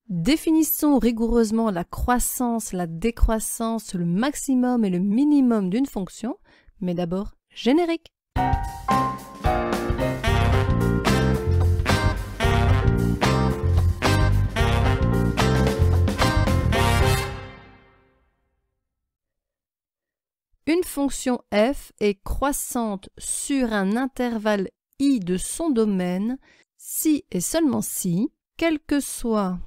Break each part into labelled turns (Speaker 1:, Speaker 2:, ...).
Speaker 1: Définissons rigoureusement la croissance, la décroissance, le maximum et le minimum d'une fonction, mais d'abord générique. Une fonction f est croissante sur un intervalle i de son domaine si et seulement si, quel que soit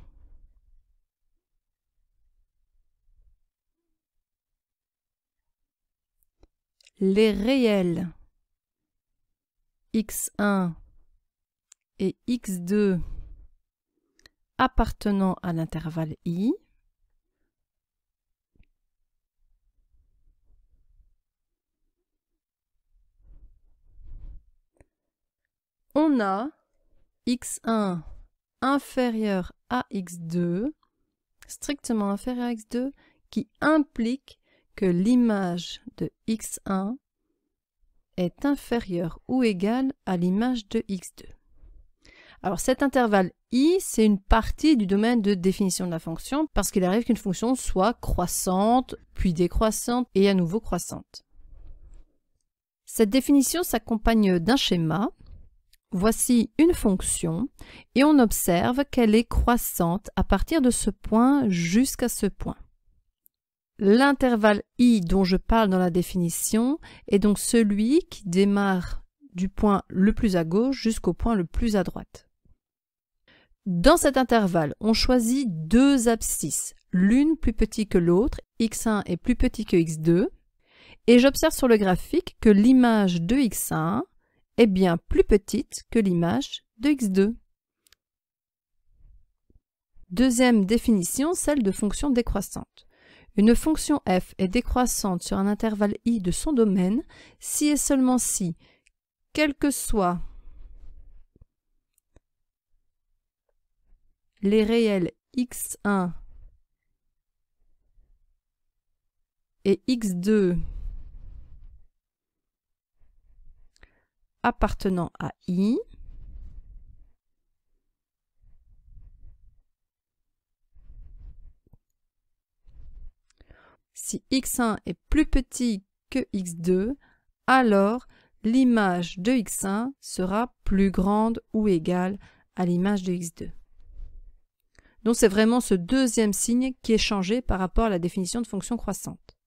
Speaker 1: les réels x1 et x2 appartenant à l'intervalle i, on a x1 inférieur à x2, strictement inférieur à x2, qui implique que l'image de x1 est inférieure ou égale à l'image de x2. Alors cet intervalle i, c'est une partie du domaine de définition de la fonction parce qu'il arrive qu'une fonction soit croissante, puis décroissante et à nouveau croissante. Cette définition s'accompagne d'un schéma. Voici une fonction et on observe qu'elle est croissante à partir de ce point jusqu'à ce point. L'intervalle i dont je parle dans la définition est donc celui qui démarre du point le plus à gauche jusqu'au point le plus à droite. Dans cet intervalle, on choisit deux abscisses, l'une plus petite que l'autre, x1 est plus petit que x2, et j'observe sur le graphique que l'image de x1 est bien plus petite que l'image de x2. Deuxième définition, celle de fonction décroissante. Une fonction f est décroissante sur un intervalle i de son domaine si et seulement si, quel que soit les réels x1 et x2 appartenant à i, si x1 est plus petit que x2, alors l'image de x1 sera plus grande ou égale à l'image de x2. Donc c'est vraiment ce deuxième signe qui est changé par rapport à la définition de fonction croissante.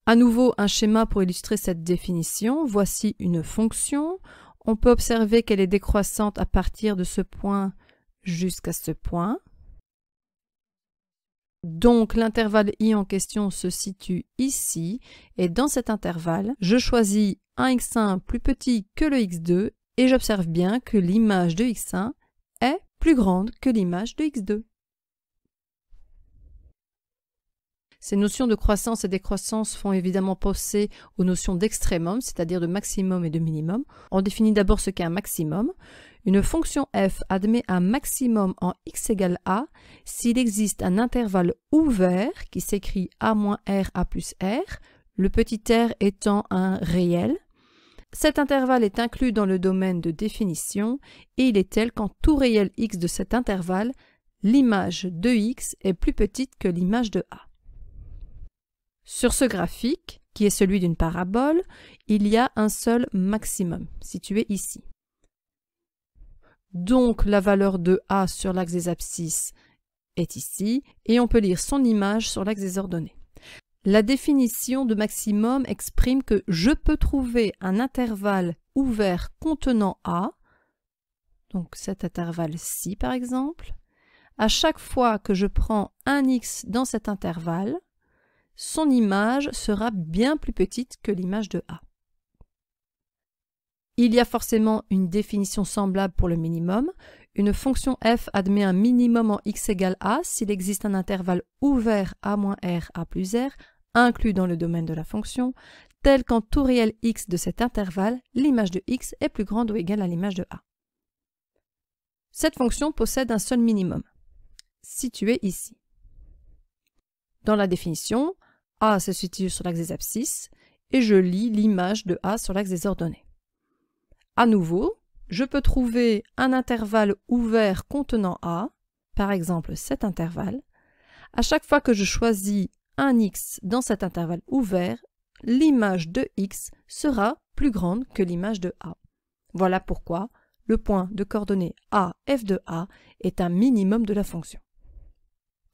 Speaker 1: À nouveau, un schéma pour illustrer cette définition. Voici une fonction. On peut observer qu'elle est décroissante à partir de ce point jusqu'à ce point. Donc l'intervalle i en question se situe ici et dans cet intervalle, je choisis un x1 plus petit que le x2 et j'observe bien que l'image de x1 est plus grande que l'image de x2. Ces notions de croissance et décroissance font évidemment penser aux notions d'extrémum, c'est-à-dire de maximum et de minimum. On définit d'abord ce qu'est un maximum. Une fonction f admet un maximum en x égale a s'il existe un intervalle ouvert qui s'écrit a moins r, a plus r, le petit r étant un réel. Cet intervalle est inclus dans le domaine de définition et il est tel qu'en tout réel x de cet intervalle, l'image de x est plus petite que l'image de a. Sur ce graphique, qui est celui d'une parabole, il y a un seul maximum, situé ici. Donc la valeur de a sur l'axe des abscisses est ici, et on peut lire son image sur l'axe des ordonnées. La définition de maximum exprime que je peux trouver un intervalle ouvert contenant a, donc cet intervalle-ci par exemple. À chaque fois que je prends un x dans cet intervalle, son image sera bien plus petite que l'image de a. Il y a forcément une définition semblable pour le minimum. Une fonction f admet un minimum en x égale a s'il existe un intervalle ouvert a moins r, a plus r, inclus dans le domaine de la fonction, tel qu'en tout réel x de cet intervalle, l'image de x est plus grande ou égale à l'image de a. Cette fonction possède un seul minimum, situé ici. Dans la définition, a se situe sur l'axe des abscisses et je lis l'image de a sur l'axe des ordonnées. À nouveau, je peux trouver un intervalle ouvert contenant a, par exemple cet intervalle, à chaque fois que je choisis un x dans cet intervalle ouvert, l'image de x sera plus grande que l'image de a. Voilà pourquoi le point de coordonnées a, f de a est un minimum de la fonction.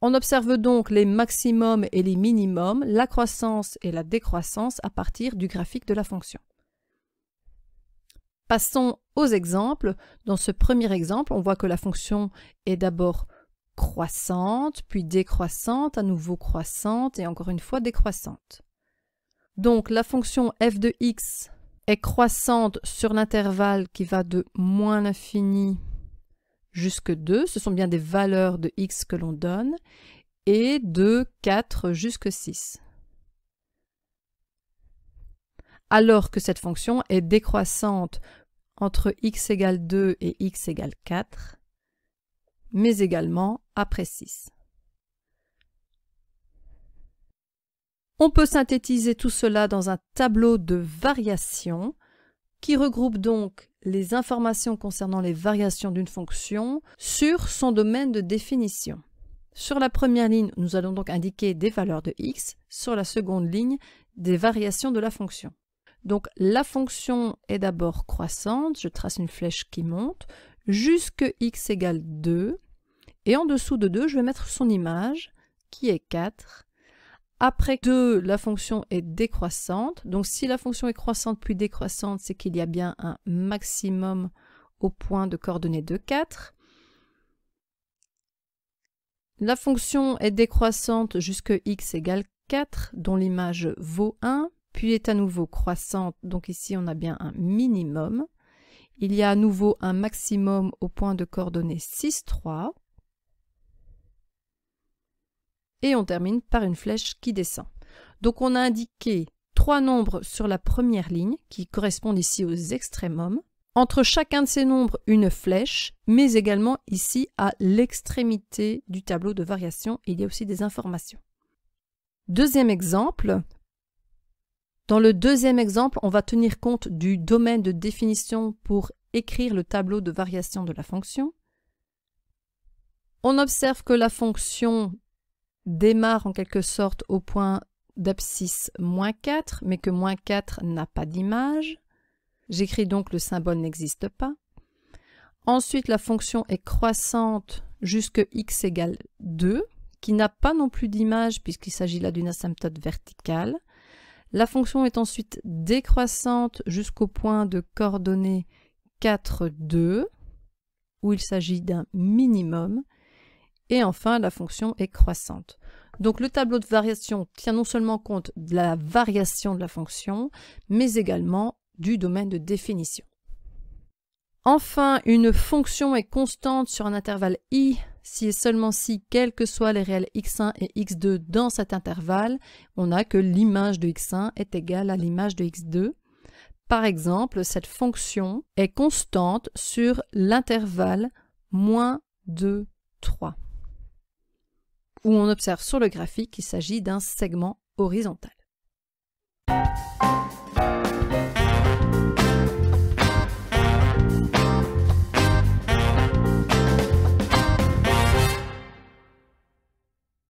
Speaker 1: On observe donc les maximums et les minimums, la croissance et la décroissance à partir du graphique de la fonction. Passons aux exemples. Dans ce premier exemple, on voit que la fonction est d'abord croissante, puis décroissante, à nouveau croissante et encore une fois décroissante. Donc la fonction f de x est croissante sur l'intervalle qui va de moins l'infini jusque 2, ce sont bien des valeurs de x que l'on donne, et de 4 jusque 6. Alors que cette fonction est décroissante entre x égale 2 et x égale 4, mais également après 6. On peut synthétiser tout cela dans un tableau de variation qui regroupe donc les informations concernant les variations d'une fonction sur son domaine de définition. Sur la première ligne, nous allons donc indiquer des valeurs de x, sur la seconde ligne, des variations de la fonction. Donc la fonction est d'abord croissante, je trace une flèche qui monte, jusque x égale 2, et en dessous de 2, je vais mettre son image, qui est 4. Après 2, la fonction est décroissante. Donc si la fonction est croissante puis décroissante, c'est qu'il y a bien un maximum au point de coordonnées de 4. La fonction est décroissante jusque x égale 4, dont l'image vaut 1, puis est à nouveau croissante, donc ici on a bien un minimum. Il y a à nouveau un maximum au point de coordonnées 6, 3. Et on termine par une flèche qui descend. Donc on a indiqué 3 nombres sur la première ligne, qui correspondent ici aux extrémums. Entre chacun de ces nombres, une flèche, mais également ici à l'extrémité du tableau de variation, il y a aussi des informations. Deuxième exemple. Dans le deuxième exemple, on va tenir compte du domaine de définition pour écrire le tableau de variation de la fonction. On observe que la fonction démarre en quelque sorte au point d'abscisse moins 4, mais que moins 4 n'a pas d'image. J'écris donc le symbole n'existe pas. Ensuite, la fonction est croissante jusque x égale 2, qui n'a pas non plus d'image puisqu'il s'agit là d'une asymptote verticale. La fonction est ensuite décroissante jusqu'au point de coordonnées 4, 2, où il s'agit d'un minimum. Et enfin, la fonction est croissante. Donc le tableau de variation tient non seulement compte de la variation de la fonction, mais également du domaine de définition. Enfin, une fonction est constante sur un intervalle i si et seulement si, quels que soient les réels x1 et x2 dans cet intervalle, on a que l'image de x1 est égale à l'image de x2. Par exemple, cette fonction est constante sur l'intervalle moins 2, 3. Où on observe sur le graphique qu'il s'agit d'un segment horizontal.